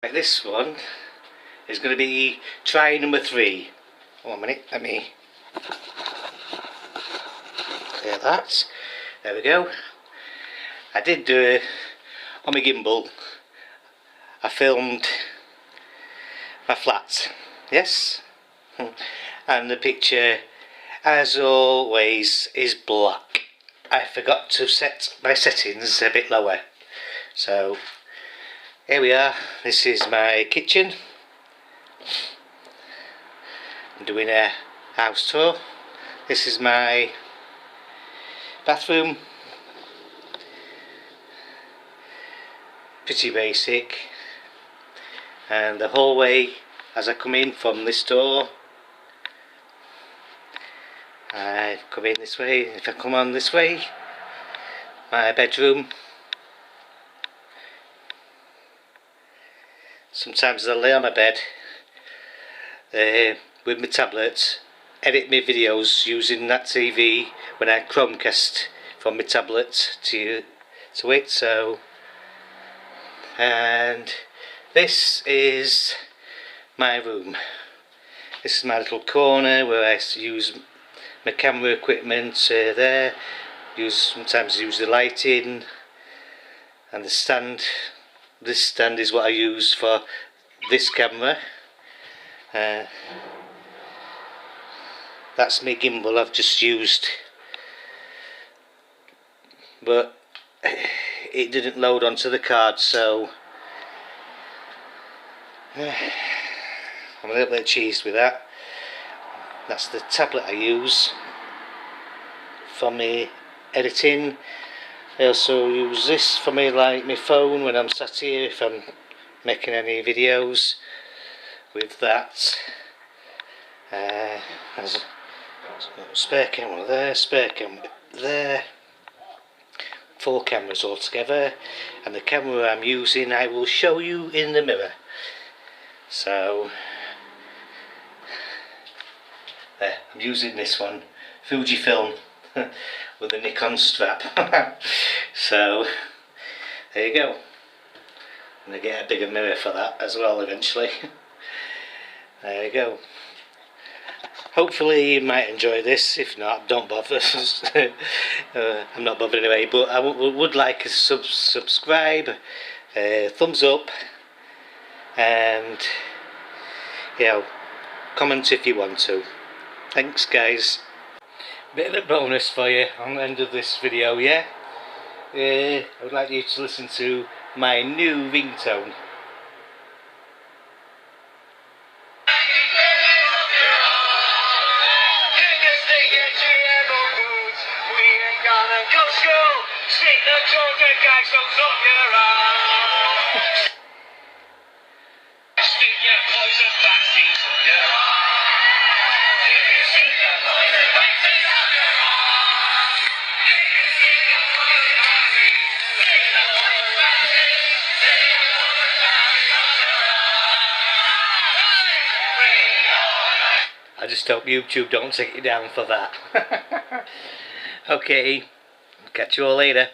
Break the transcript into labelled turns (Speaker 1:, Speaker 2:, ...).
Speaker 1: Right, this one is going to be try number 3. 1 minute, let me clear that. There we go. I did do on my gimbal. I filmed my flat, yes, and the picture, as always, is black. I forgot to set my settings a bit lower, so here we are. This is my kitchen. I'm doing a house tour. This is my bathroom. Pretty basic. And the hallway as I come in from this door, I come in this way. If I come on this way, my bedroom. Sometimes I lay on my bed with my tablet, edit my videos using that TV when I Chromecast from my tablet to it. So, and this is my room. This is my little corner where I use my camera equipment there. Sometimes use the lighting and the stand. This stand is what I use for this camera. That's my gimbal I've just used, but it didn't load onto the card, so I'm a little bit cheesed with that. That's the tablet I use for my editing. I also use this for me, like my phone, when I'm sat here, if I'm making any videos with that. There's a spare camera there, spare camera there. 4 cameras altogether, and the camera I'm using I will show you in the mirror. So there, I'm using this one, Fujifilm, with a Nikon strap. So there you go. I'm going to get a bigger mirror for that as well eventually. There you go. Hopefully you might enjoy this. If not, don't bother. I'm not bothered anyway, but I would like a subscribe, thumbs up, and comment if you want to. Thanks guys. Bit of a bonus for you on the end of this video, yeah? I would like you to listen to my new ringtone. I just hope YouTube don't take it down for that. Okay, catch you all later.